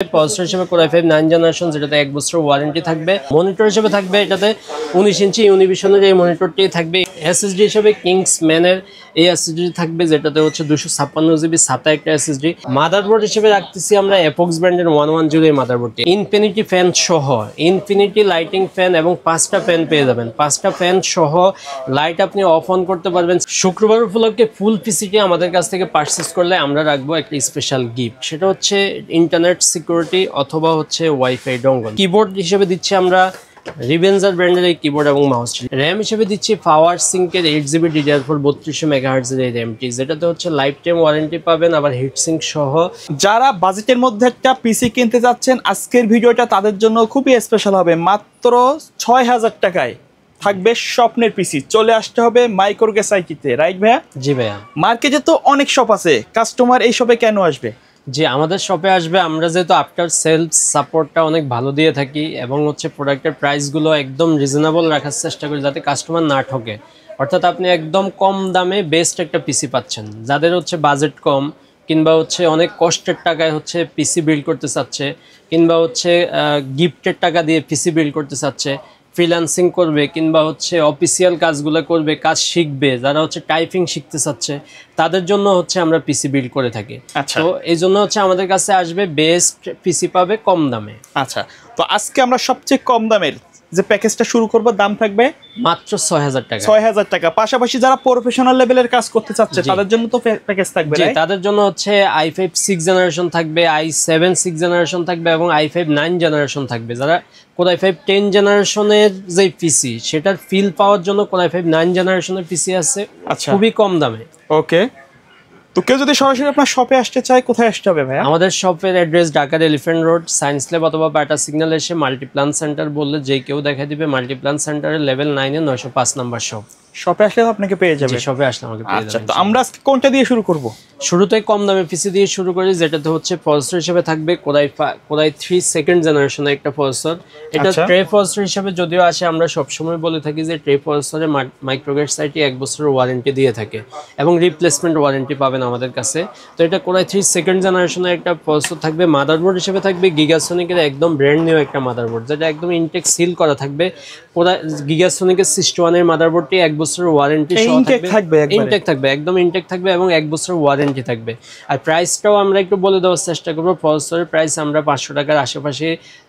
Processor হিসেবে Core i5 9 generation, যেটাতে 1 বছর ওয়ারেন্টি থাকবে। মনিটর হিসেবে থাকবে এটাতে 19 ইঞ্চি ইউনিভিশনের এই মনিটরটি থাকবে। এসএসডি হিসেবে কিংসম্যানের এই এসএসডি থাকবে, যেটাতে হচ্ছে 256 জিবি SATA একটা এসএসডি। মাদারবোর্ড হিসেবে রাখতেছি আমরা অ্যাপক্স ব্র্যান্ডের 110 এই মাদারবোর্ডটি। ইনফিনিটি ফ্যান সহ, ইনফিনিটি লাইটিং ফ্যান এবং 5টা ফ্যান পেয়ে যাবেন। 5টা ফ্যান সহ লাইট আপনি অফ অন করতে পারবেন। শুক্রবার উপলক্ষে ফুল পিসিটি আমাদের কাছ থেকে পারচেজ করলে আমরা রাখবো একটা স্পেশাল গিফট, সেটা হচ্ছে ইন্টারনেট সিকিউরিটি অথবা হচ্ছে ওয়াইফাই ডঙ্গল। কিবোর্ড হিসেবে দিচ্ছি আমরা রিভেঞ্জার ব্র্যান্ডের এই কিবোর্ড এবং মাউস। র্যাম হিসেবে দিচ্ছি পাওয়ার সিঙ্কের 8GB DDR4 3200 MHz এর এই র্যামটি, যেটাতে হচ্ছে লাইফ টাইম ওয়ারেন্টি পাবেন, আবার হিট সিঙ্ক সহ। যারা বাজেটের মধ্যে একটা পিসি কিনতে যাচ্ছেন, আজকের ভিডিওটা তাদের জন্য খুবই স্পেশাল হবে। মাত্র 6000 টাকায় থাকবে স্বপ্নের পিসি। চলে আসতে হবে মাইক্রোগেস আইটিতে, রাইট ভাইয়া? জি ভাইয়া। মার্কেটে তো অনেক শপ আছে, কাস্টমার এই শপে কেন আসবে? জি, আমাদের শপে আসবে, আমরা যেহেতু আফটার সেলস সাপোর্টটা অনেক ভালো দিয়ে থাকি এবং হচ্ছে প্রোডাক্টের প্রাইসগুলো একদম রিজনেবল রাখার চেষ্টা করি যাতে কাস্টমার না ঠকে। অর্থাৎ আপনি একদম কম দামে বেস্ট একটা পিসি পাচ্ছেন। যাদের হচ্ছে বাজেট কম কিংবা হচ্ছে অনেক কষ্টের টাকায় হচ্ছে পিসি বিল্ড করতে চাচ্ছে, কিংবা হচ্ছে গিফটের টাকা দিয়ে পিসি বিল্ড করতে চাচ্ছে, ফ্রিল্যান্সিং করবে কিংবা হচ্ছে অফিসিয়াল কাজগুলো করবে, কাজ শিখবে, যারা হচ্ছে টাইপিং শিখতে চাচ্ছে, তাদের জন্য হচ্ছে আমরা পিসি বিল্ড করে থাকি। তো এই জন্য হচ্ছে আমাদের কাছে আসবে, বেস্ট পিসি পাবে কম দামে। আচ্ছা, তো আজকে আমরা সবচেয়ে কম দামের যে প্যাকেজটা শুরু করব, দাম থাকবে মাত্র 6000 টাকা। 6000 টাকা। পাশাপাশি যারা প্রফেশনাল লেভেলের কাজ করতে চাচ্ছে তাদের জন্য তো প্যাকেজ থাকবে। জি, তাদের জন্য হচ্ছে i5 6 জেনারেশন থাকবে, i7 6 জেনারেশন থাকবে এবং i5 9 জেনারেশন থাকবে। যারা Core i5 10 জেনারেশনের যে পিসি, সেটার ফিল পাওয়ার জন্য Core i5 9 জেনারেশনের পিসি আছে খুবই কম দামে। ওকে, তো কেউ যদি সরাসরি আপনার শপে আসতে চায়, কোথায় আসতে হবে ভাইয়া? আমাদের শপের অ্যাড্রেস ঢাকার এলিফ্যান্ট রোড, সায়েন্স ল্যাব অথবা বাটা সিগন্যাল এসে মাল্টিপ্লান সেন্টার বললে যে কেউ দেখা দিবে। মাল্টিপ্লান সেন্টারের লেভেল 9 এ 905 নাম্বার শপ। শপে আসলে আপনাকে পেয়ে যাবে। শপে আসলে আমাকে পেয়ে যাবে। আচ্ছা, তো আমরা আজকে কোনটা দিয়ে শুরু করব? শুরুতেই কম দামে পিসি দিয়ে শুরু করি, যেটাতে হচ্ছে প্রসেসর হিসেবে থাকবে Core i3 সেকেন্ড জেনারেশনের একটা প্রসেসর। এটা ট্রে প্রসেসর হিসেবে যদিও আসে, আমরা সবসময় বলে থাকি যে ট্রে প্রসেসরে মাইক্রোগেটস আইটি 1 বছরের ওয়ারেন্টি দিয়ে থাকে এবং রিপ্লেসমেন্ট ওয়ারেন্টি পাবেন আমাদের কাছে। তো এটা Core i3 সেকেন্ড জেনারেশনের একটা প্রসেসর থাকবে। মাদারবোর্ড হিসেবে থাকবে গিগাসনিকের একদম ব্র্যান্ড নিউ একটা মাদারবোর্ড, যেটা একদম ইনটেক সিল করা থাকবে। গিগাসনিকের 61 এর মাদারবোর্ডটি 1 বছরের ওয়ারেন্টি ইনটেক থাকবে, একদম ইনটেক থাকবে এবং 1 বছরের ওয়ারেন্টি থাকবে। আর প্রাইসটাও আমরা একটু বলে দেওয়ার চেষ্টা করবো। প্রসেসরের প্রাইস আমরা 500 টাকার আশেপাশে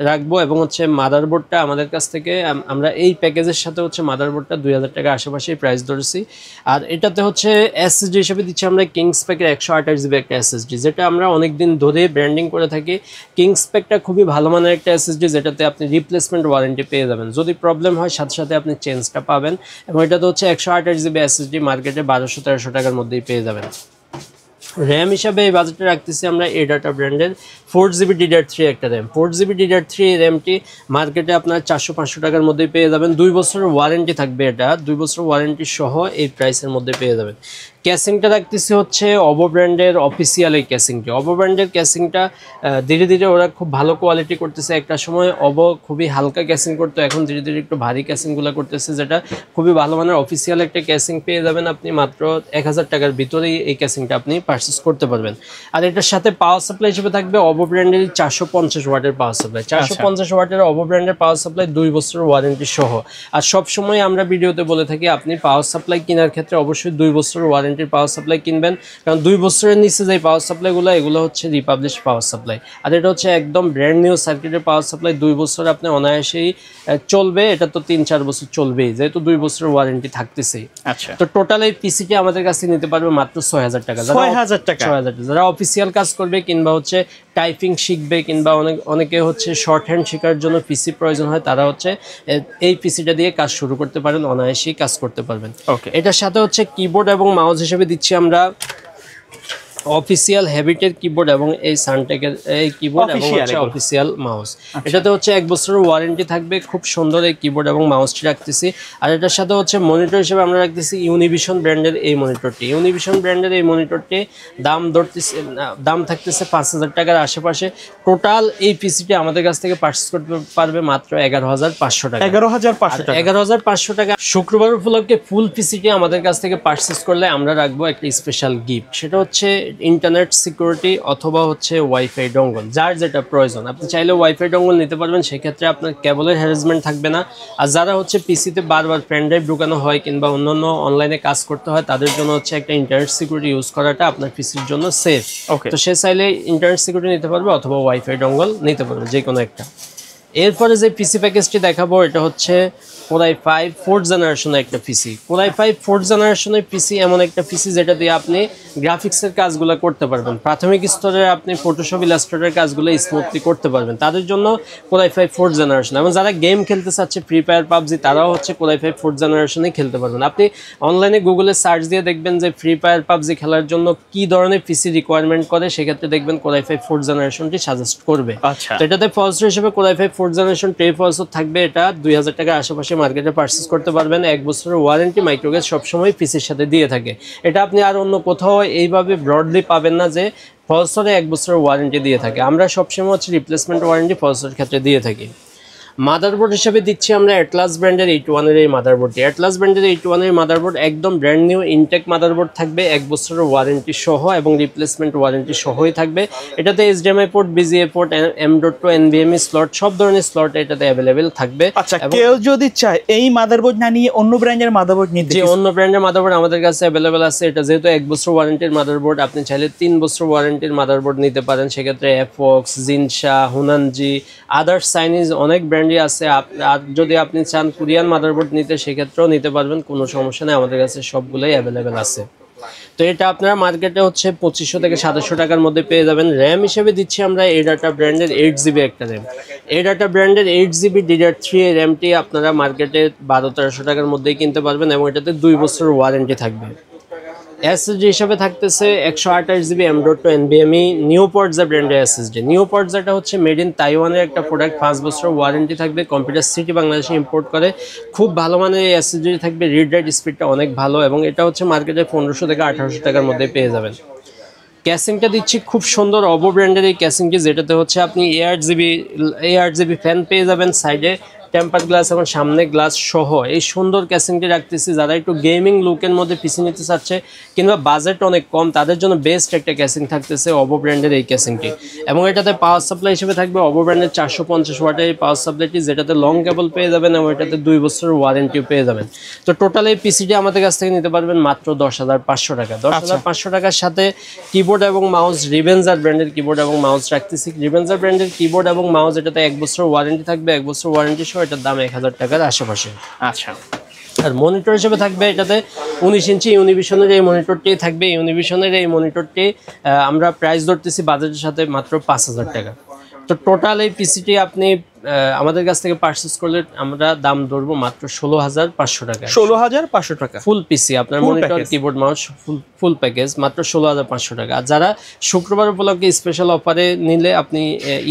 রাখবো এবং হচ্ছে মাদারবোর্ডটা আমাদের কাছ থেকে আমরা এই প্যাকেজের সাথে হচ্ছে মাদারবোর্ডটা 2000 টাকার আশেপাশে প্রাইস ধরেছি। আর এটাতে হচ্ছে এসএসডি হিসেবে দিচ্ছি আমরা কিংসপ্যাকের 128GB একটা এসএসডি, যেটা আমরা অনেকদিন ধরে ব্র্যান্ডিং করে থাকি। কিংসপ্যাকটা খুবই ভালো মানের একটা এসএসডি, যেটাতে আপনি রিপ্লেসমেন্ট ওয়ারেন্টি পেয়ে যাবেন। যদি প্রবলেম হয় সাথে সাথে আপনি চেঞ্জটা পাবেন। এবং এটাতে হচ্ছে 128GB এসএসডি মার্কেটে 1200-1300 টাকার মধ্যেই পেয়ে যাবেন। র্যাম হিসাবে এই বাজেটে রাখতেছি আমরা এডাটা ব্র্যান্ডের 4GB DDR3 একটা র্যাম। 4GB DDR3 র্যামটি মার্কেটে আপনার 400-500 টাকার মধ্যেই পেয়ে যাবেন। 2 বছরের ওয়ারেন্টি থাকবে, এটা 2 বছর ওয়ারেন্টি সহ এই প্রাইসের মধ্যে পেয়ে যাবেন। ক্যাসিংটা রাখতেছি হচ্ছে অবো ব্র্যান্ডের অফিসিয়াল এই ক্যাসিংটি। অবো ব্র্যান্ডের ক্যাসিংটা ধীরে ধীরে ওরা খুব ভালো কোয়ালিটি করতেছে। একটা সময় অবো খুবই হালকা ক্যাসিং করতো, এখন ধীরে ধীরে একটু ভারী ক্যাসিংগুলো করতেছে, যেটা খুবই ভালো মানের অফিসিয়াল একটা ক্যাসিং পেয়ে যাবেন আপনি। মাত্র 1000 টাকার ভিতরেই এই ক্যাসিংটা আপনি পারচেস করতে পারবেন। আর এটার সাথে পাওয়ার সাপ্লাই হিসেবে থাকবে অবো ব্র্যান্ডের 450 ওয়াটের পাওয়ার সাপ্লাই। 450 ওয়াটের অবো ব্র্যান্ডের পাওয়ার সাপ্লাই 2 বছরের ওয়ারেন্টি সহ। আর সবসময় আমরা ভিডিওতে বলে থাকি আপনি পাওয়ার সাপ্লাই কেনার ক্ষেত্রে অবশ্যই 2 বছরের ওয়ারেন্টির পাওয়ার সাপ্লাই কিনবেন, কারণ 2 বছরের নিচে যে পাওয়ার সাপ্লাইগুলো এগুলো হচ্ছে রিপাবলিশ পাওয়ার সাপ্লাই। আর এটা হচ্ছে একদম ব্র্যান্ড নিউ সার্কিটের পাওয়ার সাপ্লাই। 2 বছর আপনি অনায়াসেই চলবে, এটা তো 3-4 বছর চলবেই, যেহেতু 2 বছরের ওয়ারেন্টি থাকতেছেই। আচ্ছা, তো টোটাল এই পিসিটি আমাদের কাছে নিতে পারবে মাত্র 6000 টাকা। 6000 টাকা। যারা অফিসিয়াল কাজ করবে কিংবা হচ্ছে টাইপিং শিখবে কিংবা অনেকে হচ্ছে শর্ট হ্যান্ড শেখার জন্য পিসি প্রয়োজন হয়, তারা হচ্ছে এই পিসিটা দিয়ে কাজ শুরু করতে পারেন, অনায়াসেই কাজ করতে পারবেন। এটার সাথে হচ্ছে কিবোর্ড এবং মাউস হিসেবে দিচ্ছি আমরা অফিসিয়াল হ্যাবিটের কিবোর্ড এবং এই সানটেকের এই কিবোর্ড এবং হচ্ছে অফিসিয়াল মাউস। এটাতে হচ্ছে 1 বছরের ওয়ারেন্টি থাকবে। খুব সুন্দর এই কিবোর্ড এবং মাউসটি রাখতেছি। আর এটার সাথে হচ্ছে মনিটর হিসেবে আমরা রাখতেছি ইউনিভিশন ব্র্যান্ডের এই মনিটরটি। ইউনিভিশন ব্র্যান্ডের এই মনিটরটি দাম থাকতেছে 5000 টাকার আশেপাশে। টোটাল এই পিসিটি আমাদের কাছ থেকে পারচেজ করতে পারবে মাত্র 11500 টাকা। 11500 টাকা। শুক্রবার উপলক্ষে ফুল পিসিটি আমাদের কাছ থেকে পারচেজ করলে আমরা রাখবো একটা স্পেশাল গিফট, সেটা হচ্ছে ইন্টারনেট সিকিউরিটি অথবা হচ্ছে ওয়াইফাই ডঙ্গল, যার যেটা প্রয়োজন। আপনি চাইলে ওয়াইফাই ডঙ্গল নিতে পারবেন, সেক্ষেত্রে আপনার কেবলের হ্যারাসমেন্ট থাকবে না। আর যারা হচ্ছে পিসিতে বারবার পেন ড্রাইভ ঢুকানো হয় কিংবা অন্যান্য অনলাইনে কাজ করতে হয়, তাদের জন্য হচ্ছে একটা ইন্টারনেট সিকিউরিটি ইউজ করাটা আপনার পিসির জন্য সেফ। তো সে চাইলে ইন্টারনেট সিকিউরিটি নিতে পারবে অথবা ওয়াইফাই ডঙ্গল নিতে পারবে, যে কোনো একটা। এরপরে যে পিসি প্যাকেজটি দেখাবো এটা হচ্ছে কোরাই 5 4th জেনারেশনের একটা পিসি। কোরাই 5 4th জেনারেশনের পিসি এমন একটা পিসি যেটা দিয়ে আপনি গ্রাফিক্সের কাজগুলো করতে পারবেন, প্রাথমিক স্তরে আপনি ফটোশপ ইলাস্ট্রেটরের কাজগুলো স্মুথলি করতে পারবেন, তাদের জন্য কোরাই 5 4th জেনারেশন। এবং যারা গেম খেলতে চাচ্ছে ফ্রি ফায়ার পাবজি, তারাও হচ্ছে কোরাই 5 4th জেনারেশনেই খেলতে পারবেন। আপনি অনলাইনে গুগলে সার্চ দিয়ে দেখবেন যে ফ্রি ফায়ার পাবজি খেলার জন্য কি ধরনের পিসি রিকোয়ারমেন্ট করে, সেক্ষেত্রে দেখবেন কোরাই 5 4th জেনারেশনটি সাজেস্ট করবে। তো এটাতে প্রসেসর হিসেবে কোরাই 5 4th জেনারেশন 10 প্রসেসর থাকবে। এটা 2000 টাকার আশেপাশে মার্কেটে পারচেজ করতে পারবেন। 1 বছরের ওয়ারেন্টি মাইক্রোগেজ সবসময় পিসির সাথে দিয়ে থাকে। এটা আপনি আর অন্য কোথাও এইভাবে ব্রডলি পাবেন না যে প্রসেসরে 1 বছরের ওয়ারেন্টি দিয়ে থাকে। আমরা সবসময় হচ্ছে রিপ্লেসমেন্ট ওয়ারেন্টি প্রসেসরের ক্ষেত্রে দিয়ে থাকি। মাদারবোর্ড হিসেবে দিচ্ছি আমরা অ্যাটলাস ব্র্যান্ডের 81 এর এই মাদারবোর্ডটি। অ্যাটলাস ব্র্যান্ডের 81 এর মাদারবোর্ড একদম ব্র্যান্ড নিউ ইনটেক মাদারবোর্ড থাকবে, 1 বছরের ওয়ারেন্টি সহ এবং রিপ্লেসমেন্ট ওয়ারেন্টি সহই থাকবে। এটাতে HDMI port, BGA port, M.2 NVMe slot, সব ধরনের স্লট এটাতে অ্যাভেলেবেল থাকবে। আচ্ছা, কেউ যদি চায় এই মাদারবোর্ড না নিয়ে অন্য ব্র্যান্ডের মাদারবোর্ড নিতে, যে অন্য ব্র্যান্ডের মাদারবোর্ড আমাদের কাছে অ্যাভেলেবেল আছে। এটা যেহেতু 1 বছর ওয়ারেন্টির মাদারবোর্ড, আপনি চাইলে 3 বছর ওয়ারেন্টির মাদারবোর্ড নিতে পারেন। সেক্ষেত্রে এফওক্স, জিনশা, হুনানজি, আদার্স চাইনিজ অনেক ব্র্যান্ডই আছে। আর যদি আপনি চান কোরিয়ান মাদারবোর্ড নিতে, সেক্ষেত্রেও নিতে পারবেন, কোনো সমস্যা নেই, আমাদের কাছে সবগুলোই অ্যাভেলেবেল আছে। তো এটা আপনারা মার্কেটে হচ্ছে 2500 থেকে 2700 টাকার মধ্যে পেয়ে যাবেন। র্যাম হিসেবে দিচ্ছি আমরা এডাটা ব্র্যান্ডের 8GB একটা র্যাম। এডাটা ব্র্যান্ডের 8GB DDR3 এই র্যামটি আপনারা মার্কেটে 1200-1300 টাকার মধ্যেই কিনতে পারবেন এবং এটাতে 2 বছরের ওয়ারেন্টি থাকবে। SSD হিসাবে থাকতেছে 128GB M.2 NVMe নিউপর্টজা ব্র্যান্ডের SSD। নিউপর্টজাটা হচ্ছে মেড ইন তাইওয়ানের একটা প্রোডাক্ট, 5 বছরের ওয়ারেন্টি থাকবে। কম্পিউটার সিটি বাংলাদেশে ইম্পোর্ট করে, খুব ভালো মানের এই SSD থাকবে। রিড রাইট স্পিডটা অনেক ভালো এবং এটা হচ্ছে মার্কেটে 1500 থেকে 1800 টাকার মধ্যে পেয়ে যাবেন। ক্যাসিংটা দিচ্ছি খুব সুন্দর অবো ব্র্যান্ডের এই ক্যাসিংটি, যেটাতে হচ্ছে আপনি 8GB ফ্যান পেয়ে যাবেন, সাইডে টেম্পার গ্লাস এবং সামনে গ্লাস সহ এই সুন্দর ক্যাসিংটি রাখতেছি। যারা একটু গেমিং লুকের মধ্যে পিসি নিতে চাচ্ছে কিংবা বাজেট অনেক কম, তাদের জন্য বেস্ট একটা ক্যাসিং থাকতেছে অবো ব্র্যান্ডের এই ক্যাসিংটি। এবং এটাতে পাওয়ার সাপ্লাই হিসেবে থাকবে অবো ব্র্যান্ডের 450 ওয়াটের এই পাওয়ার সাপ্লাইটি, যেটাতে লং কেবল পেয়ে যাবেন এবং এটাতে 2 বছরের ওয়ারেন্টিও পেয়ে যাবেন। তো টোটাল এই পিসিটি আমাদের কাছ থেকে নিতে পারবেন মাত্র 10,500 টাকা। 10,500 টাকার সাথে কিবোর্ড এবং মাউস রিভেঞ্জার ব্র্যান্ডের কিবোর্ড এবং মাউস রাখতেছি। রিভেঞ্জার ব্র্যান্ডের কিবোর্ড এবং মাউস, এটাতে 1 বছর ওয়ারেন্টি থাকবে, 1 বছর ওয়ারেন্টি সহ এটার দাম 1000 টাকার আশেপাশে। আচ্ছা, আর মনিটর হিসেবে থাকবে এটাতে 19 ইঞ্চি ইউনিভিশনের এই মনিটরটি থাকবে। ইউনিভিশনের এই মনিটরটি আমরা প্রাইস ধরতেছি বাজেটের সাথে মাত্র 5000 টাকা। তো টোটাল এই পিসিটি আপনি আমাদের কাছ থেকে পারচেজ করলে আমরা দাম ধরবো মাত্র 16,500 টাকা। 16,500 টাকা ফুল পিসি, আপনার monitor, keyboard, mouse full package মাত্র 16,500 টাকা। আর যারা শুক্রবার উপলক্ষে স্পেশাল অফারে নিলে আপনি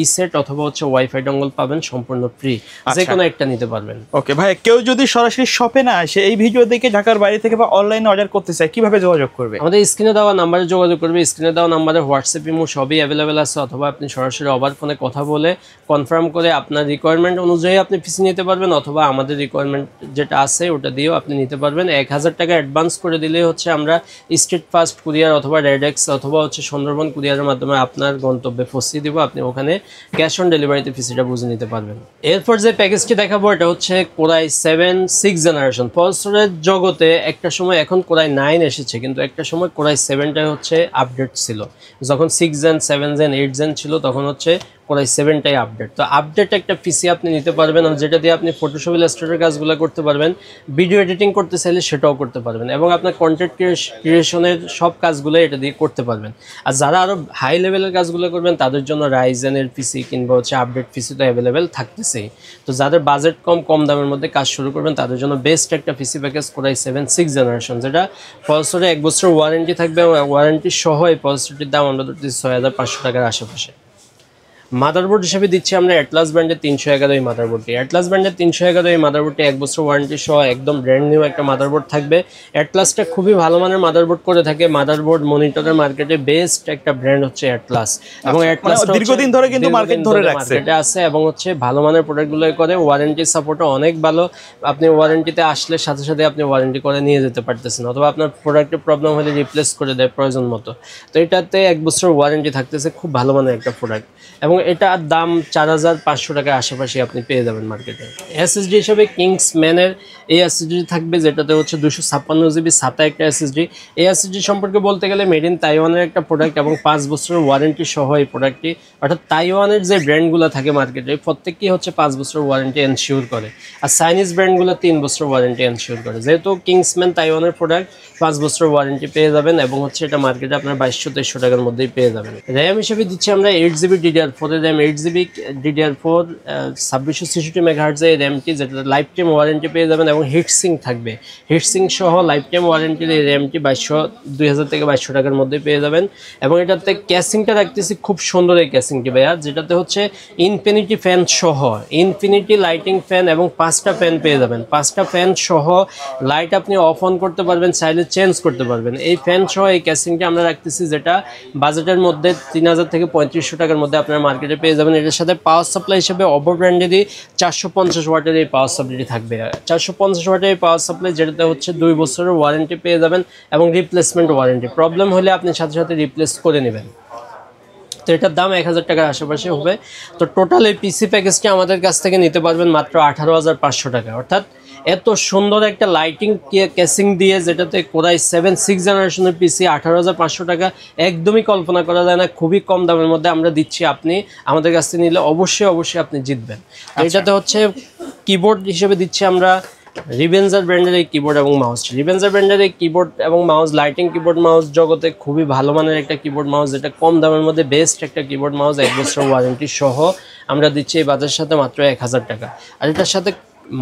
ই সেট অথবা হচ্ছে ওয়াইফাই ডঙ্গল পাবেন সম্পূর্ণ ফ্রি, যে কোনো একটা নিতে পারবেন। ওকে ভাই, কেউ যদি সরাসরি শপে না আসে, এই ভিডিও দেখে ঢাকার বাইরে থেকে বা অনলাইনে অর্ডার করতে চায়, কিভাবে যোগাযোগ করবে? আমাদের স্ক্রিনে দেওয়া নাম্বারে যোগাযোগ করবে। স্ক্রিনে দেওয়া নাম্বারে হোয়াটসঅ্যাপ, ইমো সবই অ্যাভেলেবেল আছে, অথবা আপনি সরাসরি ওভার ফোনে কথা বলে কনফার্ম করে আপনার রিকোয়ারমেন্ট অনুযায়ী আপনি পিসি নিতে পারবেন, অথবা আমাদের রিকোয়ারমেন্ট যেটা আছে ওটা দিয়েও আপনি নিতে পারবেন। 1000 টাকা অ্যাডভান্স করে দিলেই হচ্ছে আমরা স্ট্রিট ফাস্ট কুরিয়ার অথবা রেডেক্স অথবা হচ্ছে সুন্দরবন কুরিয়ারের মাধ্যমে আপনার গন্তব্যে পৌঁছে দিব। আপনি ওখানে ক্যাশ অন ডেলিভারিতে পিসিটা বুঝে নিতে পারবেন। এরপর যে প্যাকেজটি দেখাবো এটা হচ্ছে কোরাই 7 6 জেনারেশন। প্রসেসরের জগতে একটা সময়, এখন কোরাই 9 এসেছে, কিন্তু একটা সময় কোরাই 7টাই হচ্ছে আপডেট ছিল। যখন 6 জেন 7 জেন 8 জেন ছিল, তখন হচ্ছে কোরাই 7টাই আপডেট। তো আপডেট একটা পিসি আপনি নিতে পারবেন, যেটা দিয়ে আপনি ফটোশপ ইলাস্ট্রেটরের কাজগুলো করতে পারবেন, ভিডিও এডিটিং করতে চাইলে সেটাও করতে পারবেন, এবং আপনার কন্টেন্ট ক্রিয়েশনের সব কাজগুলো এটা দিয়ে করতে পারবেন। আর যারা আরও হাই লেভেলের কাজগুলো করবেন তাদের জন্য রাইজেনের পিসি কিংবা হচ্ছে আপডেট পিসি তো অ্যাভেলেবেল থাকতেছেই। তো যাদের বাজেট কম দামের মধ্যে কাজ শুরু করবেন তাদের জন্য বেস্ট একটা পিসি প্যাকেজ কোরাই 7 6 জেনারেশন, যেটা প্রসেসরে 1 বছর ওয়ারেন্টি থাকবে। ওয়ারেন্টি সহ এই প্রসেসরটির দাম আমরা ধরতেছি 6500 টাকার আশেপাশে। মাদারবোর্ড হিসেবে দিচ্ছি আমরা অ্যাটলাস ব্র্যান্ডের 311 এই মাদারবোর্ডটি। অ্যাটলাস ব্র্যান্ডের 311 এই মাদারবোর্ডটি 1 বছর ওয়ারেন্টি সহ একদম ব্র্যান্ড নিউ একটা মাদারবোর্ড থাকবে। অ্যাটলাসটা খুবই ভালো মানের মাদারবোর্ড করে থাকে। মাদারবোর্ড মনিটরের মার্কেটে বেস্ট একটা ব্র্যান্ড হচ্ছে অ্যাটলাস, এবং অ্যাটলাস দীর্ঘদিন ধরে কিন্তু মার্কেট ধরে রাখছে, মার্কেটে আছে এবং হচ্ছে ভালো মানের প্রোডাক্টগুলো করে। ওয়ারেন্টি সাপোর্টও অনেক ভালো। আপনি ওয়ারেন্টিতে আসলে সাথে সাথে আপনি ওয়ারেন্টি করে নিয়ে যেতে পারতেছেন, অথবা আপনার প্রোডাক্টের প্রবলেম হলে রিপ্লেস করে দেয় প্রয়োজন মতো। তো এটাতে 1 বছর ওয়ারেন্টি থাকতেছে, খুব ভালো মানের একটা প্রোডাক্ট, এবং এটার দাম 4500 টাকার আশেপাশে আপনি পেয়ে যাবেন মার্কেটে। এসএসডি হিসেবে কিংসম্যানের এই এসএসডি থাকবে, যেটাতে হচ্ছে 256 জিবি SATA একটা এসএসডি। এই এসএসডি সম্পর্কে বলতে গেলে মেড ইন তাইওয়ানের একটা প্রোডাক্ট এবং 5 বছরের ওয়ারেন্টি সহ এই প্রোডাক্টটি। অর্থাৎ তাইওয়ানের যে ব্র্যান্ডগুলো থাকে মার্কেটে প্রত্যেকটি হচ্ছে 5 বছর ওয়ারেন্টি এনশিওর করে, আর চাইনিজ ব্র্যান্ডগুলো 3 বছর ওয়ারেন্টি এনশিওর করে। যেহেতু কিংসম্যান তাইওয়ানের প্রোডাক্ট 5 বছর ওয়ারেন্টি পেয়ে যাবেন, এবং হচ্ছে এটা মার্কেটে আপনার 2200-2300 টাকার মধ্যেই পেয়ে যাবেন। র্যাম হিসেবে দিচ্ছি আমরা 8GB DDR4 এর র্যাম। 8GB DDR4 2666 মেগাহার্টজ এই র্যামটি, যেটা লাইফ টাইম ওয়ারেন্টি পেয়ে যাবেন, এবং হিটসিং থাকবে। হিটসিং সহ লাইফ টাইম ওয়ারেন্টির এই র্যামটি 2000 থেকে 2200 টাকার মধ্যে পেয়ে যাবেন। এবং এটাতে ক্যাসিংটা রাখতেছি খুব সুন্দর এই ক্যাসিংটি ভাইয়া, যেটাতে হচ্ছে ইনফিনিটি ফ্যান সহ, ইনফিনিটি লাইটিং ফ্যান এবং 5টা ফ্যান পেয়ে যাবেন। 5টা ফ্যান সহ লাইট আপনি অফ অন করতে পারবেন, চাইলে চেঞ্জ করতে পারবেন। এই ফ্যান সহ এই ক্যাসিংটা আমরা রাখতেছি, যেটা বাজেটের মধ্যে 3000 থেকে 3500 টাকার মধ্যে আপনার মার্কেটে পেয়ে যাবেন। এটার সাথে পাওয়ার সাপ্লাই হিসেবে অপো ব্র্যান্ডেরই 450 ওয়াটের এই পাওয়ার সাপ্লাইটি থাকবে। 450 ওয়াটের এই পাওয়ার সাপ্লাই, যেটাতে হচ্ছে 2 বছরের ওয়ারেন্টি পেয়ে যাবেন এবং রিপ্লেসমেন্ট ওয়ারেন্টি। প্রবলেম হলে আপনি সাথে সাথে রিপ্লেস করে নেবেন। তো এটার দাম 1000 টাকার আশেপাশে হবে। তো টোটাল এই পিসি প্যাকেজটি আমাদের কাছ থেকে নিতে পারবেন মাত্র 18500 টাকা। অর্থাৎ এত সুন্দর একটা লাইটিং কেসিং দিয়ে, যেটাতে কোরাই 7 6 জেনারেশনের পিসি 18500 টাকা একদমই কল্পনা করা যায় না। খুবই কম দামের মধ্যে আমরা দিচ্ছি, আপনি আমাদের কাছ থেকে নিলে অবশ্যই আপনি জিতবেন। এটাতে হচ্ছে কিবোর্ড হিসেবে দিচ্ছি আমরা রিভেঞ্জার ব্র্যান্ডের এই কিবোর্ড এবং মাউস। রিভেঞ্জার ব্র্যান্ডের এই কিবোর্ড এবং মাউস লাইটিং কিবোর্ড মাউস জগতে খুবই ভালো মানের একটা কিবোর্ড মাউস, যেটা কম দামের মধ্যে বেস্ট একটা কিবোর্ড মাউস। 1 বছর ওয়ারেন্টি সহ আমরা দিচ্ছি এই বাজারের সাথে মাত্র 1000 টাকা। আর এটার সাথে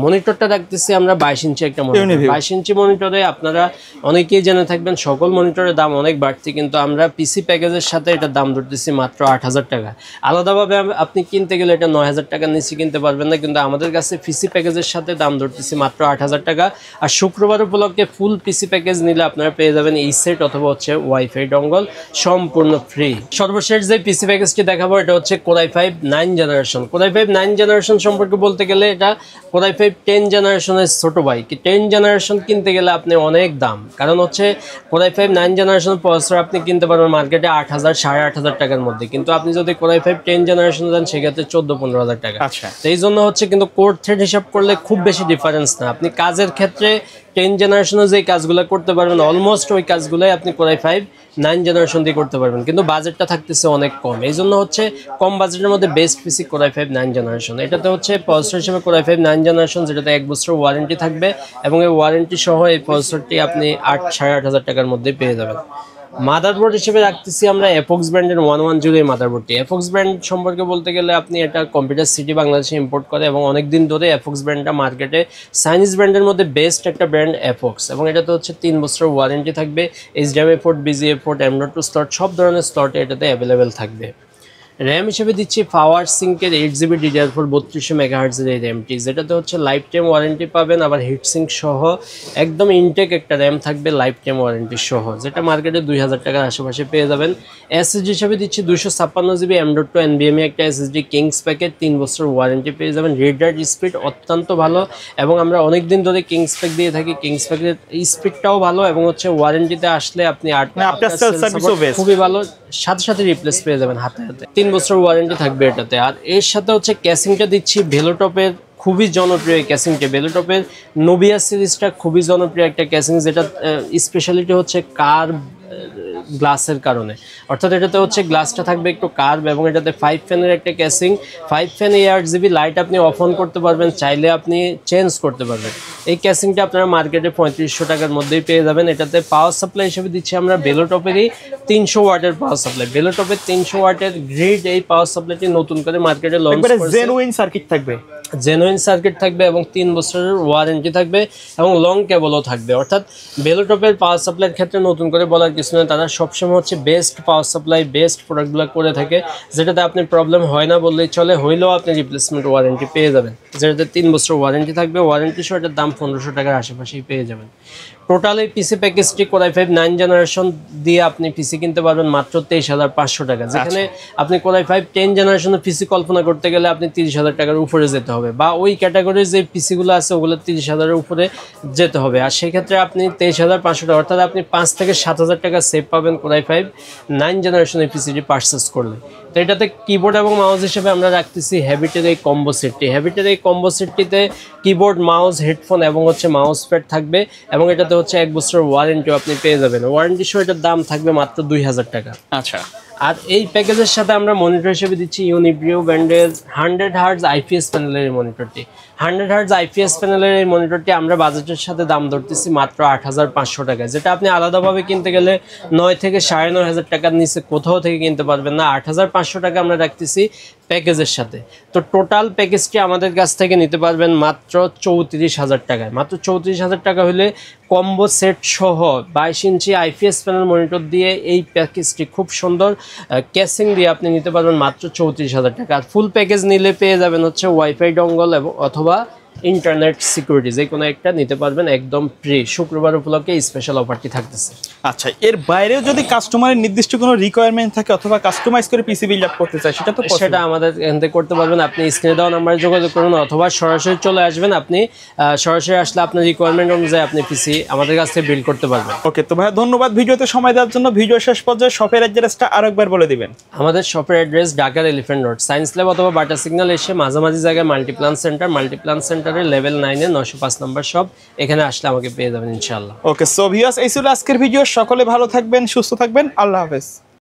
মনিটরটা রাখতেছি আমরা 22 ইঞ্চি একটা মনিটর। 22 ইঞ্চি মনিটরে আপনারা অনেকেই জেনে থাকবেন সকল মনিটরের দাম অনেক বাড়তি, কিন্তু আমরা পিসি প্যাকেজের সাথে এটার দাম ধরতেছি মাত্র 8000 টাকা। আলাদাভাবে আপনি কিনতে গেলে এটা 9000 টাকার নিচে কিনতে পারবেন না, কিন্তু আমাদের কাছে পিসি প্যাকেজের সাথে দাম ধরতেছি মাত্র 8000 টাকা। আর শুক্রবার উপলক্ষে ফুল পিসি প্যাকেজ নিলে আপনারা পেয়ে যাবেন এই সেট অথবা হচ্ছে ওয়াইফাই ডঙ্গল সম্পূর্ণ ফ্রি। সর্বশেষ যে পিসি প্যাকেজটি দেখাবো এটা হচ্ছে কোরাই 5 9 জেনারেশন। কোরাই 5 9 জেনারেশন সম্পর্কে বলতে গেলে এটা কোরাই 5 10 জেনারেশনের ছোট ভাই। 10 জেনারেশন কিনতে গেলে আপনি অনেক দাম, কারণ হচ্ছে কোরাই 5 9 জেনারেশন প্রসেসর আপনি কিনতে পারবেন মার্কেটে 8000 8500 টাকার মধ্যে, কিন্তু আপনি যদি কোরাই 5 10 জেনারেশন দেন সেক্ষেত্রে 14-15 হাজার টাকা। তো এই জন্য হচ্ছে কিন্তু কোর থ্রেড হিসাব করলে খুব বেশি ডিফারেন্স না। আপনি কাজের ক্ষেত্রে 10 জেনারেশনে যে কাজগুলো করতে পারবেন অলমোস্ট ওই কাজগুলোই আপনি কোরাই 5 9 জেনারেশন দিয়ে করতে পারবেন, কিন্তু বাজেটটা থাকতেছে অনেক কম। এই জন্য হচ্ছে কম বাজেটের মধ্যে বেস্ট পিসি কোরাই 5 9 জেনারেশন। এটাতে হচ্ছে প্রসেসর হিসেবে কোরাই 5 9 জেনারেশন, যেটাতে 1 বছর ওয়ারেন্টি থাকবে, এবং এই ওয়ারেন্টি সহ এই প্রসেসরটি আপনি 8-8500 টাকার মধ্যে পেয়ে যাবেন। মাদারবোর্ড হিসেবে রাখতেছি আমরা এফক্স ব্র্যান্ডের 110 এই মাদারবোর্ডটি। এফক্স ব্র্যান্ড সম্পর্কে বলতে গেলে আপনি এটা কম্পিউটার সিটি বাংলাদেশে ইম্পোর্ট করে, এবং অনেক দিন ধরে এফক্স ব্র্যান্ডটা মার্কেটে চাইনিজ ব্র্যান্ডের মধ্যে বেস্ট একটা ব্র্যান্ড এফক্স, এবং এটাতে হচ্ছে 3 বছর ওয়ারেন্টি থাকবে। HDMI port, BGA port, M.2 slot সব ধরনের স্লটে এটাতে অ্যাভেলেবেল থাকবে। র্যাম হিসেবে দিচ্ছি পাওয়ার সিঙ্কের 8GB DDR4 3200 মেগাহার্টজের এই র্যামটি, যেটাতে হচ্ছে লাইফ টাইম ওয়ারেন্টি পাবেন, আবার হিটসিঙ্ক সহ একদম ইনটেক একটা র্যাম থাকবে লাইফ টাইম ওয়ারেন্টি সহ, যেটা মার্কেটে 2000 টাকার আশেপাশে পেয়ে যাবেন। এসএসডি হিসেবে দিচ্ছি 256GB M.2 NVMe একটা এসএসডি কিংস প্যাকেট, 3 বছর ওয়ারেন্টি পেয়ে যাবেন। রিড রাইট স্পিড অত্যন্ত ভালো, এবং আমরা অনেক দিন ধরে কিংস প্যাক দিয়ে থাকি। কিংস প্যাকের স্পিডটাও ভালো, এবং হচ্ছে ওয়ারেন্টিতে আসলে আপনি খুবই ভালো, সাথে সাথে রিপ্লেস পেয়ে যাবেন হাতে হাতে। 3 বছর ওয়ারেন্টি থাকবে এটাতে। আর এর সাথে হচ্ছে ক্যাসিংটা দিচ্ছি ভেলোটপের খুবই জনপ্রিয় ক্যাসিংটা। ভেলোটপের নোভিয়া সিরিজটা খুবই জনপ্রিয় একটা ক্যাসিং, যেটা স্পেশালিটি হচ্ছে কার্ভ গ্লাসের কারণে, অর্থাৎ এটাতে হচ্ছে গ্লাসটা থাকবে একটু কার্ভ, এবং এটাতে 5 ফ্যানের একটা ক্যাসিং। 5 ফ্যান 8GB লাইট আপনি অফ অন করতে পারবেন, চাইলে আপনি চেঞ্জ করতে পারবেন। এই ক্যাসিংটা আপনারা মার্কেটে 3500 টাকার মধ্যেই পেয়ে যাবেন। এটাতে পাওয়ার সাপ্লাই হিসেবে দিচ্ছি আমরা ভেলোটপেরই 300 ওয়াটের পাওয়ার সাপ্লাই। ভেলোটপের 300 ওয়াটের গ্রিড এই পাওয়ার সাপ্লাইটি নতুন করে মার্কেটে লঞ্চ করেছে। জেনুইন সার্কিট থাকবে, জেনুইন সার্কিট থাকবে, এবং 3 বছরের ওয়ারেন্টি থাকবে, এবং লং কেবলও থাকবে। অর্থাৎ ভেলোটপের পাওয়ার সাপ্লাইয়ের ক্ষেত্রে নতুন করে বলার কিছু নয়, তারা সবসময় হচ্ছে বেস্ট পাওয়ার সাপ্লাই বেস্ট প্রোডাক্টগুলো করে থাকে, যেটাতে আপনি প্রবলেম হয় না বললেই চলে, হইলেও আপনি রিপ্লেসমেন্ট ওয়ারেন্টি পেয়ে যাবেন, যেটাতে 3 বছর ওয়ারেন্টি থাকবে। ওয়ারেন্টি সহ এটার দাম 1500 টাকার আশেপাশেই পেয়ে যাবেন। টোটাল এই পিসি প্যাকেজটি কোরাই 5 9 জেনারেশন দিয়ে আপনি পিসি কিনতে পারবেন মাত্র 23,500 টাকা, যেখানে আপনি কোরাই 5 10 জেনারেশনের পিসি কল্পনা করতে গেলে আপনি 30,000 টাকার উপরে যেতে হবে, বা ওই ক্যাটাগরির যে পিসিগুলো আছে ওগুলো 30,000-এর উপরে যেতে হবে। আর সেক্ষেত্রে আপনি 23,500 টাকা অর্থাৎ আপনি 5 থেকে 7,000 টাকা সেভ পাবেন কোরাই 5 9 জেনারেশনের পিসিটি পারচেস করলে। তো এটাতে কিবোর্ড এবং মাউস হিসেবে আমরা রাখতেছি হ্যাবিটের এই কম্বো সেটটি। হ্যাবিটের এই কম্বো সেটটিতে কিবোর্ড, মাউস, হেডফোন এবং হচ্ছে মাউস প্যাড থাকবে, এবং এটাতে হচ্ছে 1 বছরের ওয়ারেন্টিও আপনি পেয়ে যাবেন। ওয়ারেন্টি সহ এটার দাম থাকবে মাত্র 2,000 টাকা। আচ্ছা, আর এই প্যাকেজের সাথে আমরা মনিটর হিসেবে দিচ্ছি ইউনিব্রিউ ব্র্যান্ডের 100 হার্টজ আইপিএস প্যানেলের এই মনিটরটি। 100 হার্টজ আইপিএস প্যানেলের এই মনিটরটি আমরা বাজেটের সাথে দাম ধরতেছি মাত্র 8,500 টাকায়, যেটা আপনি আলাদাভাবে কিনতে গেলে 9 থেকে 9,500 টাকার নিচে কোথাও থেকে কিনতে পারবেন না। 8,500 টাকা আমরা রাখতেছি প্যাকেজের সাথে। তো টোটাল প্যাকেজটি আমাদের কাছ থেকে নিতে পারবেন মাত্র 34,000 টাকায়। মাত্র 34,000 টাকা হলে কম্বো সেট সহ 22 ইঞ্চি আইপিএস প্যানেল মনিটর দিয়ে এই প্যাকেজটি খুব সুন্দর কেসিং দিয়ে আপনি নিতে পারবেন মাত্র 34,000 টাকা। আর ফুল প্যাকেজ নিলে পেয়ে যাবেন হচ্ছে ওয়াইফাই ডঙ্গল এবং অথবা ইন্টারনেট সিকিউরিটি, যে কোনো একটা নিতে পারবেন একদম ফ্রি। শুক্রবার উপলক্ষে স্পেশাল অফারটি থাকতেছে। আচ্ছা, এর বাইরেও যদি কাস্টমারের নির্দিষ্ট কোনো রিকোয়ারমেন্ট থাকে অথবা কাস্টমাইজ করে পিসি বিল্ড আপ করতে চায় সেটা তো সেটা আমাদের এখান থেকে করতে পারবেন। আপনি স্ক্রিনে দেওয়া নাম্বারে যোগাযোগ করুন অথবা সরাসরি চলে আসবেন। আপনি সরাসরি আসলে আপনার রিকোয়ারমেন্ট অনুযায়ী আপনি পিসি আমাদের কাছ থেকে বিল্ড করতে পারবেন। ওকে, তো ভাই ধন্যবাদ ভিডিওতে সময় দেওয়ার জন্য। ভিডিও শেষ পর্যায়ে শপের অ্যাড্রেসটা আরেকবার বলে দিবেন। আমাদের শপের অ্যাড্রেস ঢাকার এলিফ্যান্ট রোড, সায়েন্স ল্যাব অথবা বাটার সিগন্যাল এসে মাঝামাঝি জায়গায় মাল্টিপ্লান সেন্টারের লেভেল 9 এ 905 নম্বর শপ। এখানে আসলে আমাকে পেয়ে যাবেন ইনশাআল্লাহ। ওকে, সো ভিউয়ার্স, এই ছিল আজকের ভিডিও। সকলে ভালো থাকবেন, সুস্থ থাকবেন, আল্লাহ হাফেজ।